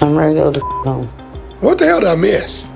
I'm ready to go to home. What the hell did I miss?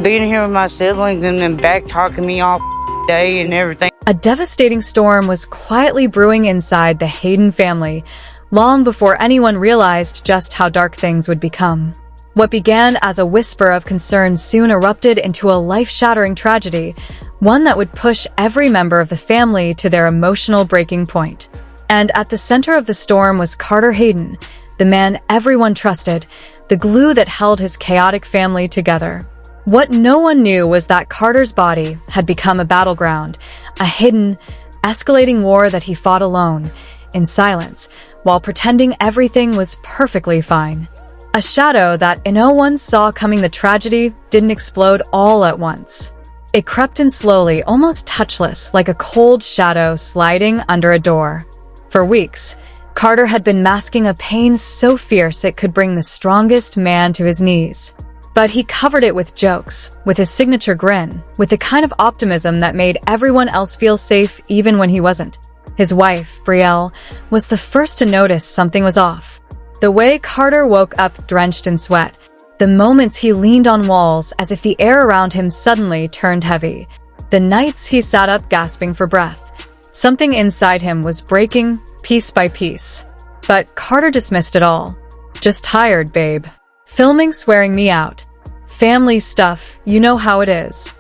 Being here with my siblings and then back talking me all day and everything. A devastating storm was quietly brewing inside the Hayden family, long before anyone realized just how dark things would become. What began as a whisper of concern soon erupted into a life-shattering tragedy, one that would push every member of the family to their emotional breaking point. And at the center of the storm was Carter Hayden, the man everyone trusted, the glue that held his chaotic family together. What no one knew was that Carter's body had become a battleground, a hidden, escalating war that he fought alone, in silence, while pretending everything was perfectly fine. A shadow that no one saw coming. The tragedy didn't explode all at once. It crept in slowly, almost touchless, like a cold shadow sliding under a door. For weeks, Carter had been masking a pain so fierce it could bring the strongest man to his knees. But he covered it with jokes, with his signature grin, with the kind of optimism that made everyone else feel safe even when he wasn't. His wife, Brielle, was the first to notice something was off. The way Carter woke up drenched in sweat, the moments he leaned on walls as if the air around him suddenly turned heavy, the nights he sat up gasping for breath. Something inside him was breaking, piece by piece. But Carter dismissed it all. Just tired, babe. Filming swearing me out. Family stuff, you know how it is.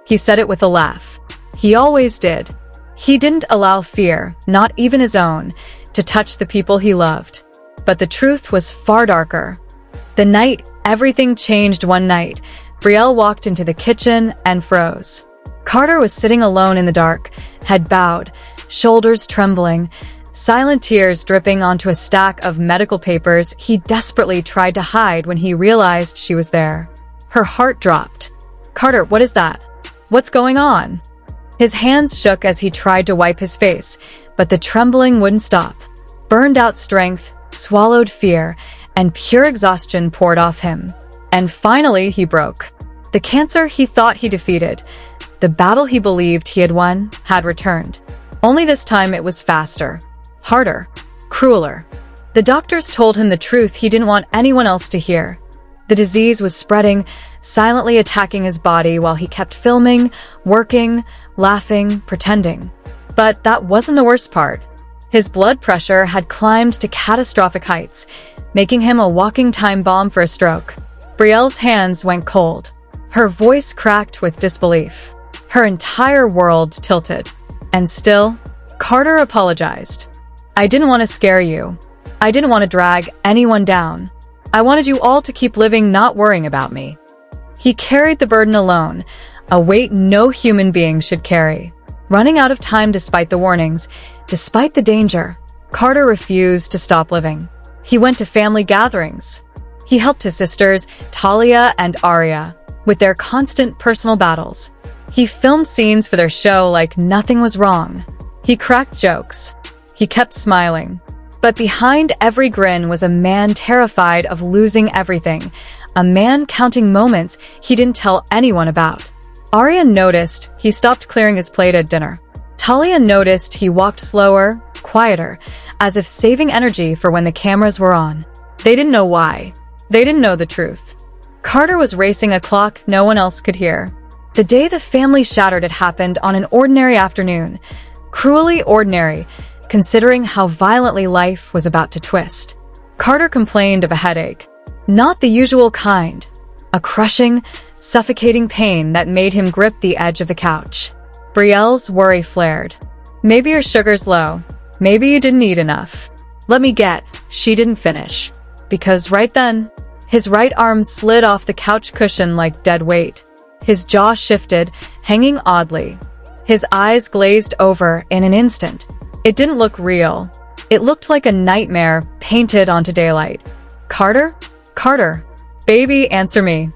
He said it with a laugh. He always did. He didn't allow fear, not even his own, to touch the people he loved. But the truth was far darker. The night everything changed one night, Brielle walked into the kitchen and froze. Carter was sitting alone in the dark, head bowed, shoulders trembling, silent tears dripping onto a stack of medical papers he desperately tried to hide when he realized she was there. Her heart dropped. "Carter, what is that? What's going on?" His hands shook as he tried to wipe his face, but the trembling wouldn't stop. Burned out strength, swallowed fear, and pure exhaustion poured off him. And finally, he broke. The cancer he thought he defeated, the battle he believed he had won, had returned. Only this time it was faster, harder, crueler. The doctors told him the truth he didn't want anyone else to hear. The disease was spreading, silently attacking his body while he kept filming, working, laughing, pretending. But that wasn't the worst part. His blood pressure had climbed to catastrophic heights, making him a walking time bomb for a stroke. Brielle's hands went cold. Her voice cracked with disbelief. Her entire world tilted. And still, Carter apologized. "I didn't want to scare you. I didn't want to drag anyone down. I wanted you all to keep living, not worrying about me." He carried the burden alone, a weight no human being should carry. Running out of time despite the warnings, despite the danger, Carter refused to stop living. He went to family gatherings. He helped his sisters, Talia and Aria, with their constant personal battles. He filmed scenes for their show like nothing was wrong. He cracked jokes. He kept smiling. But behind every grin was a man terrified of losing everything, a man counting moments he didn't tell anyone about. Aria noticed he stopped clearing his plate at dinner. Talia noticed he walked slower, quieter, as if saving energy for when the cameras were on. They didn't know why. They didn't know the truth. Carter was racing a clock no one else could hear. The day the family shattered had happened on an ordinary afternoon. Cruelly ordinary, considering how violently life was about to twist. Carter complained of a headache. Not the usual kind. A crushing, suffocating pain that made him grip the edge of the couch. Brielle's worry flared. "Maybe your sugar's low. Maybe you didn't eat enough. Let me get." She didn't finish. Because right then, his right arm slid off the couch cushion like dead weight. His jaw shifted, hanging oddly. His eyes glazed over in an instant. It didn't look real. It looked like a nightmare painted onto daylight. "Carter? Carter. Baby, answer me."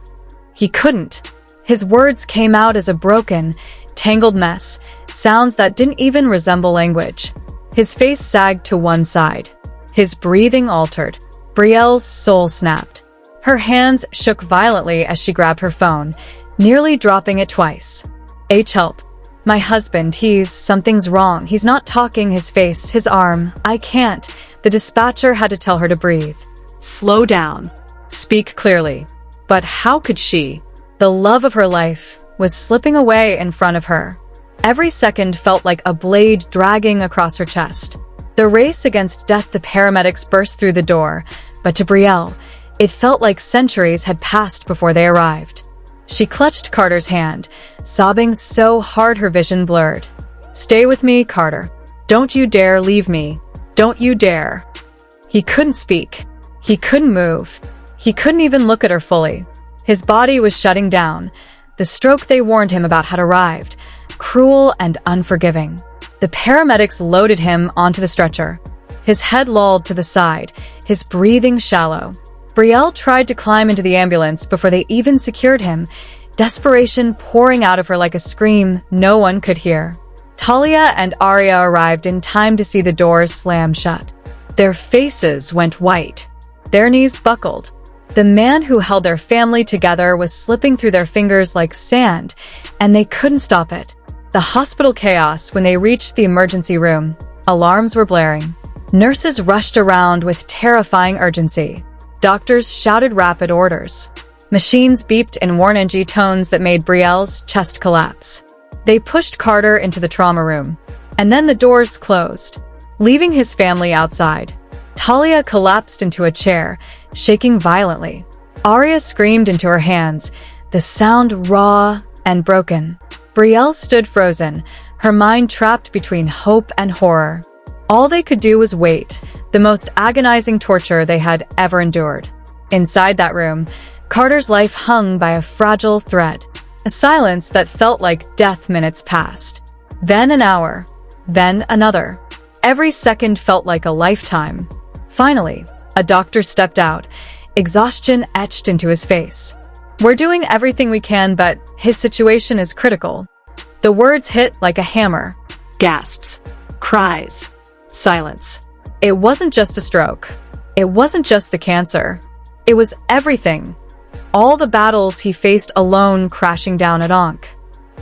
He couldn't. His words came out as a broken, tangled mess, sounds that didn't even resemble language. His face sagged to one side. His breathing altered. Brielle's soul snapped. Her hands shook violently as she grabbed her phone, nearly dropping it twice. Help. My husband, something's wrong. He's not talking, his face, his arm. I can't." The dispatcher had to tell her to breathe. Slow down. Speak clearly. But how could she? The love of her life was slipping away in front of her. Every second felt like a blade dragging across her chest. The race against death, the paramedics burst through the door, but to Brielle, it felt like centuries had passed before they arrived. She clutched Carter's hand, sobbing so hard her vision blurred. "Stay with me, Carter. Don't you dare leave me. Don't you dare." He couldn't speak. He couldn't move. He couldn't even look at her fully. His body was shutting down. The stroke they warned him about had arrived, cruel and unforgiving. The paramedics loaded him onto the stretcher. His head lolled to the side, his breathing shallow. Brielle tried to climb into the ambulance before they even secured him, desperation pouring out of her like a scream no one could hear. Talia and Arya arrived in time to see the doors slam shut. Their faces went white. Their knees buckled. The man who held their family together was slipping through their fingers like sand, and they couldn't stop it. The hospital chaos when they reached the emergency room. Alarms were blaring. Nurses rushed around with terrifying urgency. Doctors shouted rapid orders. Machines beeped in warning tones that made Brielle's chest collapse. They pushed Carter into the trauma room. And then the doors closed, leaving his family outside. Talia collapsed into a chair, shaking violently. Arya screamed into her hands, the sound raw and broken. Brielle stood frozen, her mind trapped between hope and horror. All they could do was wait, the most agonizing torture they had ever endured. Inside that room, Carter's life hung by a fragile thread, a silence that felt like death. Minutes passed. Then an hour, then another. Every second felt like a lifetime. Finally, a doctor stepped out, exhaustion etched into his face. "We're doing everything we can, but his situation is critical." The words hit like a hammer. Gasps, cries, silence. It wasn't just a stroke. It wasn't just the cancer. It was everything. All the battles he faced alone crashing down at Ankh.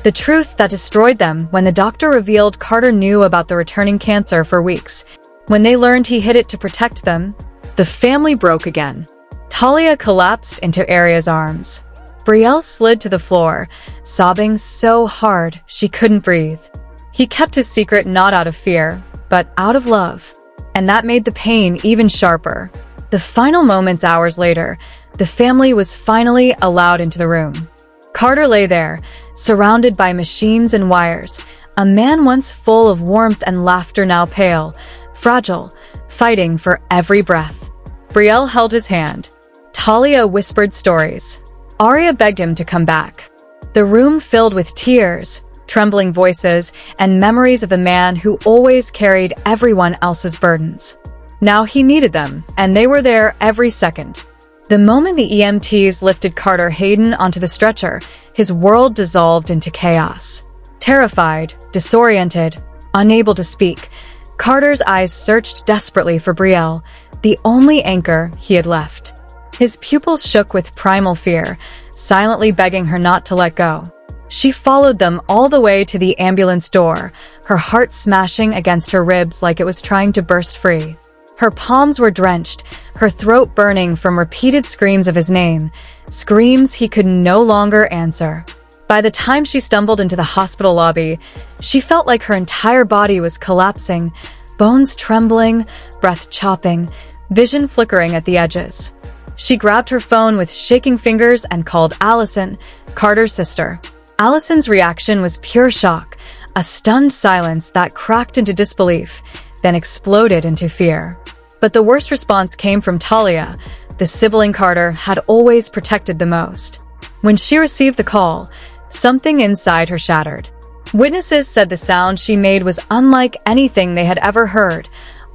The truth that destroyed them when the doctor revealed Carter knew about the returning cancer for weeks. When they learned he hid it to protect them, the family broke again. Talia collapsed into Arya's arms. Brielle slid to the floor, sobbing so hard she couldn't breathe. He kept his secret not out of fear, but out of love. And that made the pain even sharper. The final moments hours later, the family was finally allowed into the room. Carter lay there, surrounded by machines and wires, a man once full of warmth and laughter now pale, fragile, fighting for every breath. Brielle held his hand. Talia whispered stories. Arya begged him to come back. The room filled with tears, trembling voices, and memories of the man who always carried everyone else's burdens. Now he needed them, and they were there every second. The moment the EMTs lifted Carter Hayden onto the stretcher, his world dissolved into chaos. Terrified, disoriented, unable to speak, Carter's eyes searched desperately for Brielle, the only anchor he had left. His pupils shook with primal fear, silently begging her not to let go. She followed them all the way to the ambulance door, her heart smashing against her ribs like it was trying to burst free. Her palms were drenched, her throat burning from repeated screams of his name, screams he could no longer answer. By the time she stumbled into the hospital lobby, she felt like her entire body was collapsing, bones trembling, breath chopping, vision flickering at the edges. She grabbed her phone with shaking fingers and called Allison, Carter's sister. Allison's reaction was pure shock, a stunned silence that cracked into disbelief, then exploded into fear. But the worst response came from Talia, the sibling Carter had always protected the most. When she received the call, something inside her shattered. Witnesses said the sound she made was unlike anything they had ever heard,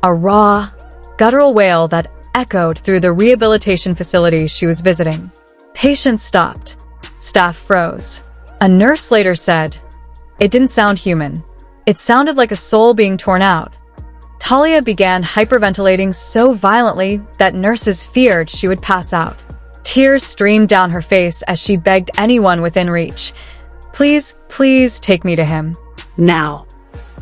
a raw, guttural wail that echoed through the rehabilitation facility she was visiting. Patients stopped. Staff froze. A nurse later said, "It didn't sound human. It sounded like a soul being torn out." Talia began hyperventilating so violently that nurses feared she would pass out. Tears streamed down her face as she begged anyone within reach, "Please, please take me to him. Now."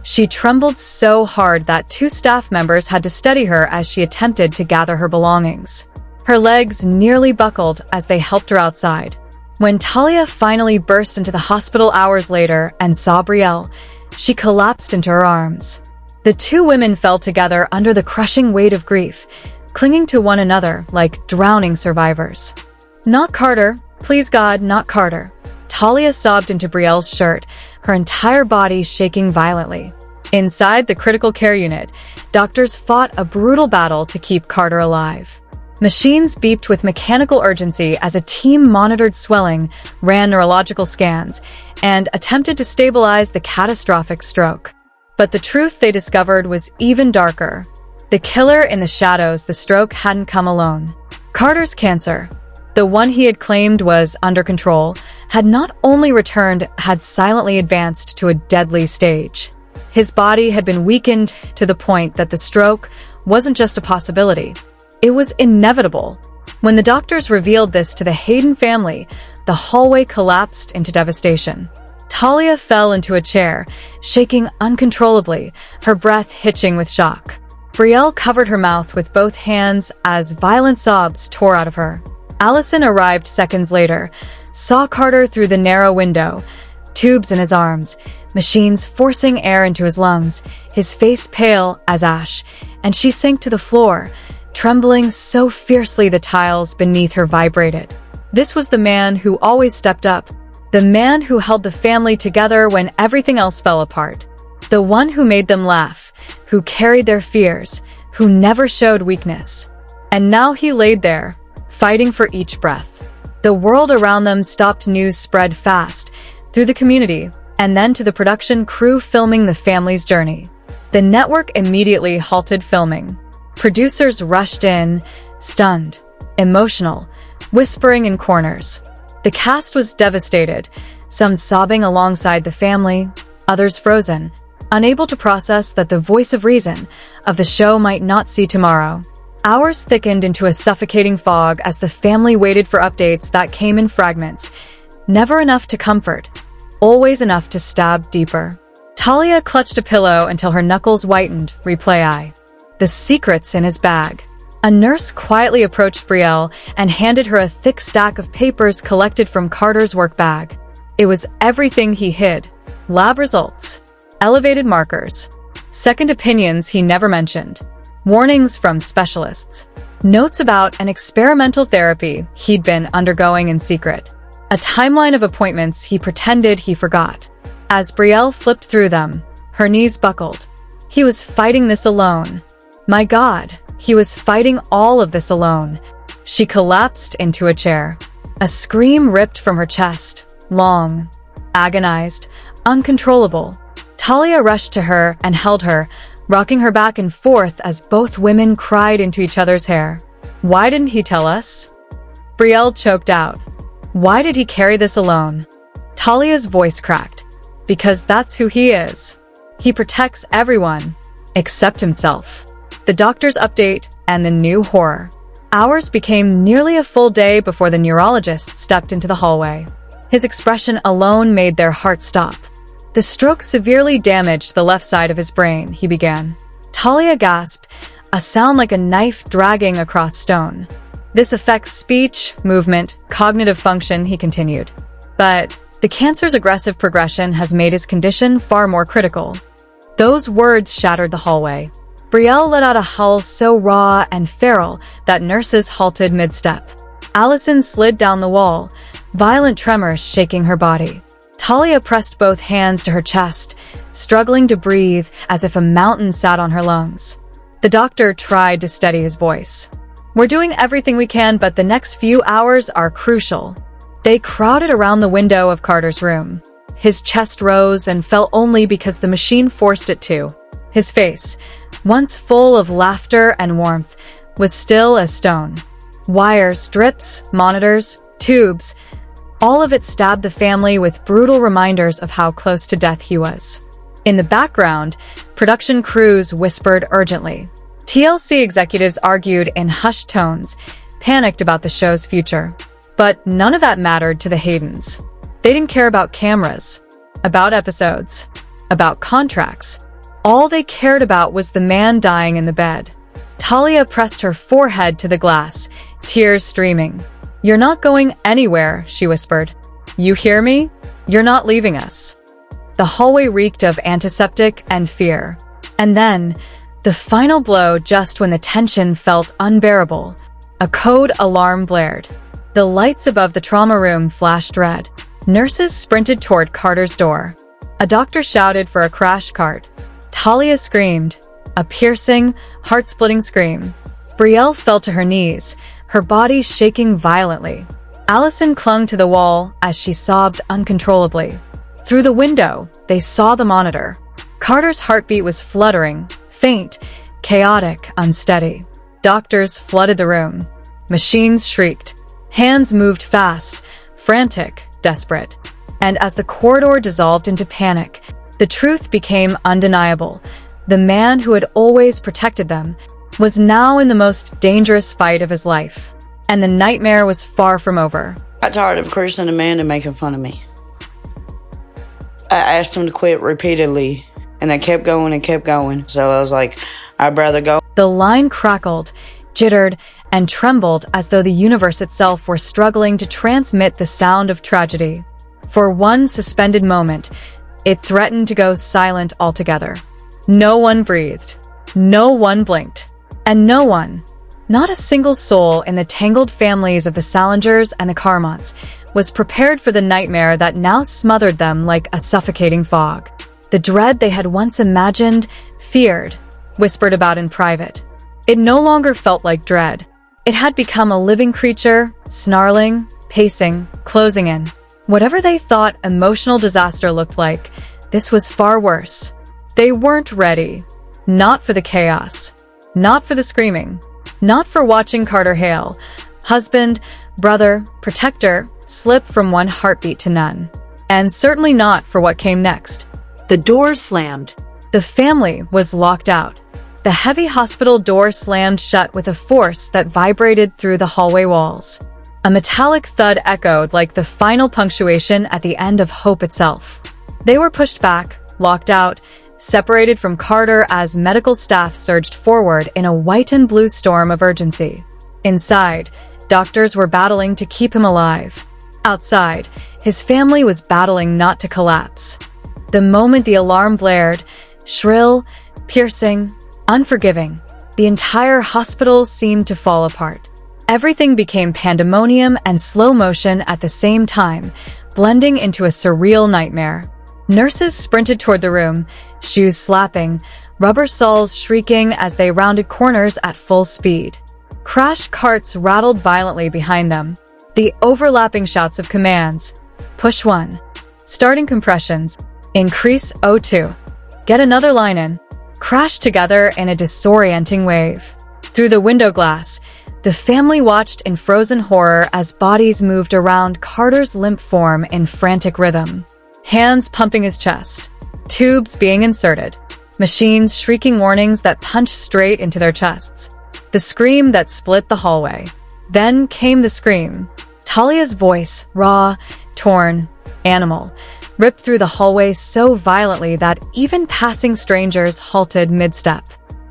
She trembled so hard that 2 staff members had to steady her as she attempted to gather her belongings. Her legs nearly buckled as they helped her outside. When Talia finally burst into the hospital hours later and saw Brielle, she collapsed into her arms. The two women fell together under the crushing weight of grief, clinging to one another like drowning survivors. "Not Carter, please God, not Carter." Talia sobbed into Brielle's shirt, her entire body shaking violently. Inside the critical care unit, doctors fought a brutal battle to keep Carter alive. Machines beeped with mechanical urgency as a team monitored swelling, ran neurological scans, and attempted to stabilize the catastrophic stroke. But the truth they discovered was even darker. The killer in the shadows, the stroke hadn't come alone. Carter's cancer, the one he had claimed was under control, had not only returned, had silently advanced to a deadly stage. His body had been weakened to the point that the stroke wasn't just a possibility. It was inevitable. When the doctors revealed this to the Hayden family, the hallway collapsed into devastation. Talia fell into a chair, shaking uncontrollably, her breath hitching with shock. Brielle covered her mouth with both hands as violent sobs tore out of her. Allison arrived seconds later, saw Carter through the narrow window, tubes in his arms, machines forcing air into his lungs, his face pale as ash, and she sank to the floor, trembling so fiercely the tiles beneath her vibrated. This was the man who always stepped up, the man who held the family together when everything else fell apart, the one who made them laugh, who carried their fears, who never showed weakness. And now he laid there, fighting for each breath. The world around them stopped. News spread fast, through the community, and then to the production crew filming the family's journey. The network immediately halted filming. Producers rushed in, stunned, emotional, whispering in corners. The cast was devastated, some sobbing alongside the family, others frozen, unable to process that the voice of reason of the show might not see tomorrow. Hours thickened into a suffocating fog as the family waited for updates that came in fragments, never enough to comfort, always enough to stab deeper. Talia clutched a pillow until her knuckles whitened, replay eye. The secrets in his bag. A nurse quietly approached Brielle and handed her a thick stack of papers collected from Carter's work bag. It was everything he hid. Lab results, elevated markers, second opinions he never mentioned, warnings from specialists, notes about an experimental therapy he'd been undergoing in secret, a timeline of appointments he pretended he forgot. As Brielle flipped through them, her knees buckled. He was fighting this alone. My God, he was fighting all of this alone. She collapsed into a chair. A scream ripped from her chest, long, agonized, uncontrollable. Talia rushed to her and held her, rocking her back and forth as both women cried into each other's hair. Why didn't he tell us? Brielle choked out. Why did he carry this alone? Talia's voice cracked. Because that's who he is. He protects everyone, except himself. The doctor's update and the new horror. Hours became nearly a full day before the neurologist stepped into the hallway. His expression alone made their hearts stop. The stroke severely damaged the left side of his brain, he began. Talia gasped, a sound like a knife dragging across stone. This affects speech, movement, cognitive function, he continued. But the cancer's aggressive progression has made his condition far more critical. Those words shattered the hallway. Brielle let out a howl so raw and feral that nurses halted mid-step. Allison slid down the wall, violent tremors shaking her body. Talia pressed both hands to her chest, struggling to breathe as if a mountain sat on her lungs. The doctor tried to steady his voice. We're doing everything we can, but the next few hours are crucial. They crowded around the window of Carter's room. His chest rose and fell only because the machine forced it to. His face, once full of laughter and warmth, was still as stone. Wires, drips, monitors, tubes, all of it stabbed the family with brutal reminders of how close to death he was. In the background, production crews whispered urgently. TLC executives argued in hushed tones, panicked about the show's future. But none of that mattered to the Haydens. They didn't care about cameras, about episodes, about contracts. All they cared about was the man dying in the bed. Talia pressed her forehead to the glass, tears streaming. "You're not going anywhere," she whispered. "You hear me? You're not leaving us." The hallway reeked of antiseptic and fear. And then, the final blow just when the tension felt unbearable. A code alarm blared. The lights above the trauma room flashed red. Nurses sprinted toward Carter's door. A doctor shouted for a crash cart. Talia screamed, a piercing, heart-splitting scream. Brielle fell to her knees, her body shaking violently. Allison clung to the wall as she sobbed uncontrollably. Through the window, they saw the monitor. Carter's heartbeat was fluttering, faint, chaotic, unsteady. Doctors flooded the room. Machines shrieked. Hands moved fast, frantic, desperate. And as the corridor dissolved into panic, the truth became undeniable. The man who had always protected them was now in the most dangerous fight of his life. And the nightmare was far from over. I got tired of cursing Amanda making fun of me. I asked him to quit repeatedly, and I kept going and kept going. So I was like, I'd rather go. The line crackled, jittered, and trembled as though the universe itself were struggling to transmit the sound of tragedy. For one suspended moment, it threatened to go silent altogether. No one breathed. No one blinked. And no one, not a single soul in the tangled families of the Salingers and the Carmonts, was prepared for the nightmare that now smothered them like a suffocating fog. The dread they had once imagined, feared, whispered about in private. It no longer felt like dread. It had become a living creature, snarling, pacing, closing in. Whatever they thought emotional disaster looked like, this was far worse. They weren't ready. Not for the chaos. Not for the screaming. Not for watching Carter Hale, husband, brother, protector, slip from one heartbeat to none. And certainly not for what came next. The doors slammed. The family was locked out. The heavy hospital door slammed shut with a force that vibrated through the hallway walls. A metallic thud echoed like the final punctuation at the end of hope itself. They were pushed back, locked out, separated from Carter as medical staff surged forward in a white and blue storm of urgency. Inside, doctors were battling to keep him alive. Outside, his family was battling not to collapse. The moment the alarm blared, shrill, piercing, unforgiving, the entire hospital seemed to fall apart. Everything became pandemonium and slow motion at the same time, blending into a surreal nightmare. Nurses sprinted toward the room, shoes slapping, rubber soles shrieking as they rounded corners at full speed. Crash carts rattled violently behind them. The overlapping shouts of commands. Push 1. Starting compressions. Increase O2. Get another line in. Crashed together in a disorienting wave. Through the window glass, the family watched in frozen horror as bodies moved around Carter's limp form in frantic rhythm. Hands pumping his chest. Tubes being inserted. Machines shrieking warnings that punched straight into their chests. The scream that split the hallway. Then came the scream. Talia's voice, raw, torn, animal, ripped through the hallway so violently that even passing strangers halted mid-step.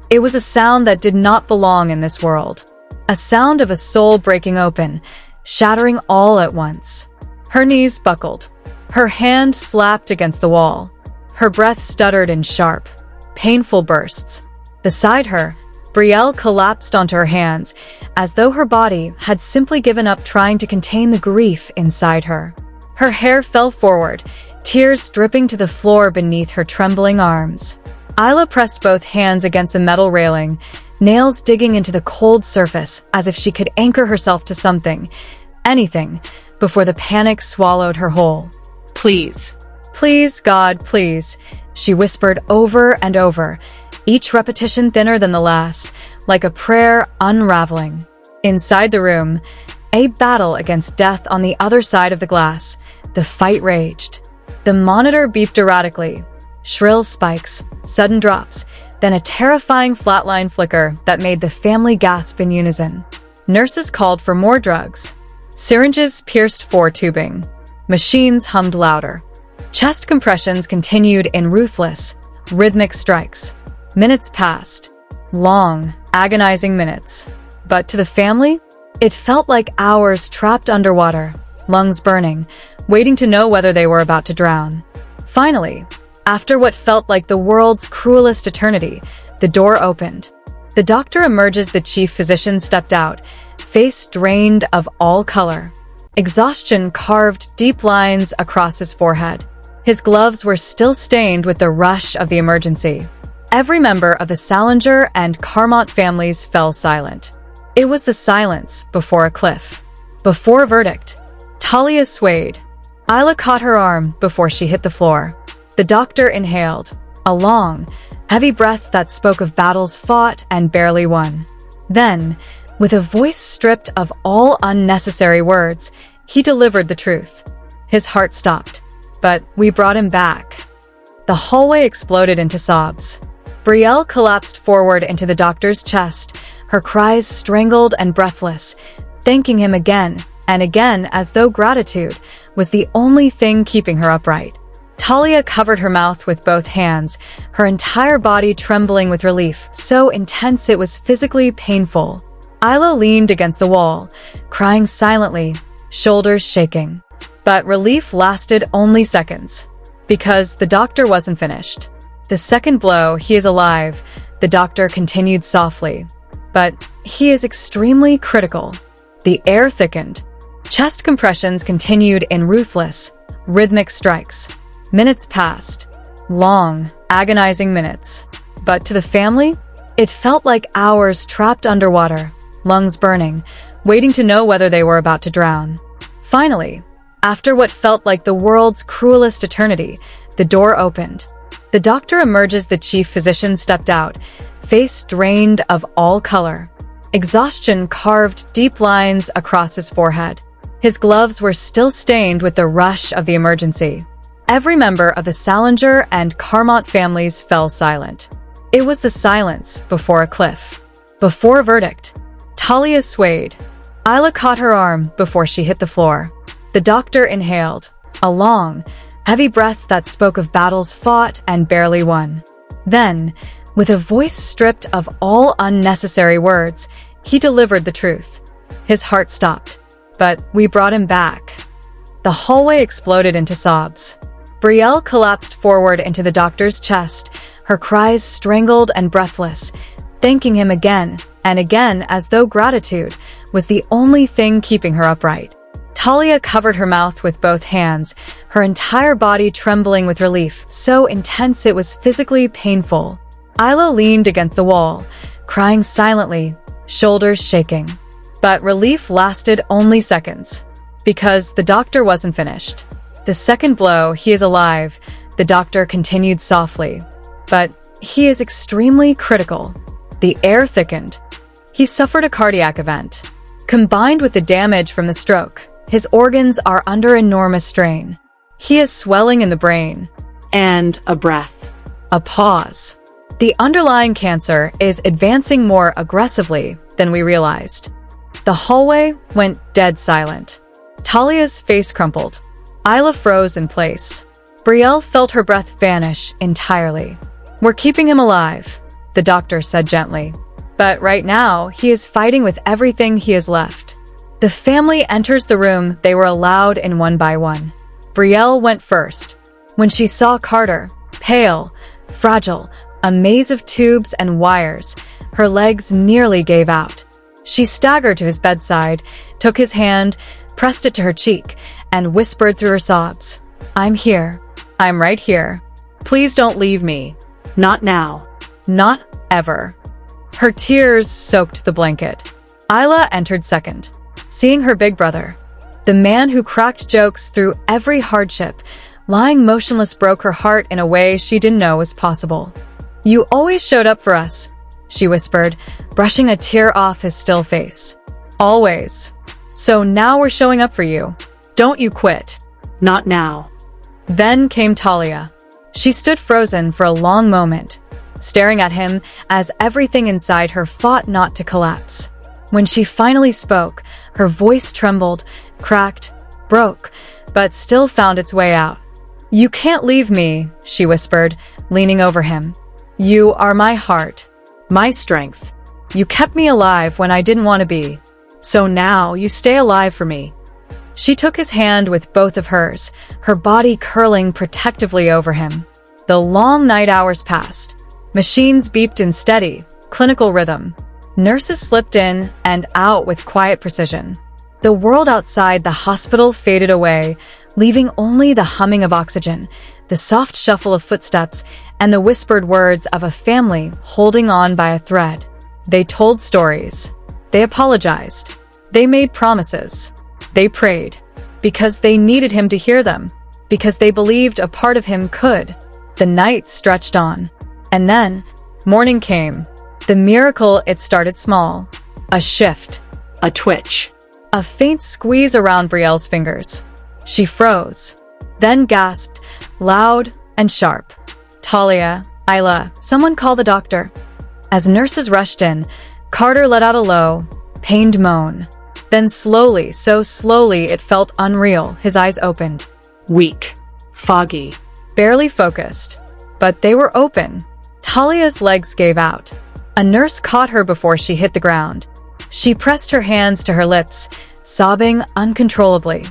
It was a sound that did not belong in this world. A sound of a soul breaking open, shattering all at once. Her knees buckled. Her hand slapped against the wall. Her breath stuttered in sharp, painful bursts. Beside her, Brielle collapsed onto her hands, as though her body had simply given up trying to contain the grief inside her. Her hair fell forward, tears dripping to the floor beneath her trembling arms. Isla pressed both hands against the metal railing, nails digging into the cold surface as if she could anchor herself to something, anything, before the panic swallowed her whole. Please. Please, God, please, she whispered over and over, each repetition thinner than the last, like a prayer unraveling. Inside the room, a battle against death on the other side of the glass. The fight raged. The monitor beeped erratically. Shrill spikes, sudden drops, then a terrifying flatline flicker that made the family gasp in unison. Nurses called for more drugs. Syringes pierced for tubing. Machines hummed louder. Chest compressions continued in ruthless, rhythmic strikes. Minutes passed. Long, agonizing minutes. But to the family, It felt like hours trapped underwater, lungs burning, waiting to know whether they were about to drown. Finally, after what felt like the world's cruelest eternity, the door opened. The doctor emerges. The chief physician stepped out, face drained of all color. Exhaustion carved deep lines across his forehead. His gloves were still stained with the rush of the emergency. Every member of the Salinger and Carmont families fell silent. It was the silence before a cliff. Before a verdict, Talia swayed. Isla caught her arm before she hit the floor. The doctor inhaled, a long, heavy breath that spoke of battles fought and barely won. Then, with a voice stripped of all unnecessary words, he delivered the truth. His heart stopped, but we brought him back. The hallway exploded into sobs. Brielle collapsed forward into the doctor's chest, her cries strangled and breathless, thanking him again and again as though gratitude was the only thing keeping her upright. Talia covered her mouth with both hands, her entire body trembling with relief, so intense it was physically painful. Isla leaned against the wall, crying silently, shoulders shaking. But relief lasted only seconds, because the doctor wasn't finished. The second blow, he is alive, the doctor continued softly. But he is extremely critical. The air thickened. Chest compressions continued in ruthless, rhythmic strikes. Minutes passed. Long, agonizing minutes. But to the family, it felt like hours trapped underwater, lungs burning, waiting to know whether they were about to drown. Finally, after what felt like the world's cruelest eternity, the door opened. The doctor emerges. The chief physician stepped out, face drained of all color. Exhaustion carved deep lines across his forehead. His gloves were still stained with the rush of the emergency. Every member of the Salinger and Carmont families fell silent. It was the silence before a cliff. Before a verdict, Talia swayed. Isla caught her arm before she hit the floor. The doctor inhaled, a long, heavy breath that spoke of battles fought and barely won. Then, with a voice stripped of all unnecessary words, he delivered the truth. His heart stopped, but we brought him back. The hallway exploded into sobs. Brielle collapsed forward into the doctor's chest, her cries strangled and breathless, thanking him again and again as though gratitude was the only thing keeping her upright. Talia covered her mouth with both hands, her entire body trembling with relief, so intense it was physically painful. Isla leaned against the wall, crying silently, shoulders shaking. But relief lasted only seconds, because the doctor wasn't finished. The second blow, he is alive, the doctor continued softly. But he is extremely critical. The air thickened. He suffered a cardiac event. Combined with the damage from the stroke, his organs are under enormous strain. He is swelling in the brain. And a breath. A pause. The underlying cancer is advancing more aggressively than we realized. The hallway went dead silent. Talia's face crumpled. Isla froze in place. Brielle felt her breath vanish entirely. "We're keeping him alive," the doctor said gently. "But right now, he is fighting with everything he has left." The family enters the room. They were allowed in one by one. Brielle went first. When she saw Carter, pale, fragile, a maze of tubes and wires, her legs nearly gave out. She staggered to his bedside, took his hand, pressed it to her cheek, and whispered through her sobs, "I'm here. I'm right here. Please don't leave me. Not now. Not ever." Her tears soaked the blanket. Isla entered second, seeing her big brother, the man who cracked jokes through every hardship, lying motionless broke her heart in a way she didn't know was possible. "You always showed up for us," she whispered, brushing a tear off his still face. "Always. So now we're showing up for you. Don't you quit." Not now. Then came Talia. She stood frozen for a long moment, staring at him as everything inside her fought not to collapse. When she finally spoke, her voice trembled, cracked, broke, but still found its way out. "You can't leave me," she whispered, leaning over him. "You are my heart, my strength. You kept me alive when I didn't want to be. So now you stay alive for me." She took his hand with both of hers, her body curling protectively over him. The long night hours passed. Machines beeped in steady, clinical rhythm. Nurses slipped in and out with quiet precision. The world outside the hospital faded away, leaving only the humming of oxygen, the soft shuffle of footsteps, and the whispered words of a family holding on by a thread. They told stories. They apologized. They made promises. They prayed. Because they needed him to hear them. Because they believed a part of him could. The night stretched on. And then, morning came. The miracle, it started small. A shift. A twitch. A faint squeeze around Brielle's fingers. She froze. Then gasped, loud and sharp. "Talia, Isla, someone call the doctor." As nurses rushed in, Carter let out a low, pained moan. Then slowly, so slowly it felt unreal, his eyes opened. Weak. Foggy. Barely focused. But they were open. Talia's legs gave out. A nurse caught her before she hit the ground. She pressed her hands to her lips, sobbing uncontrollably.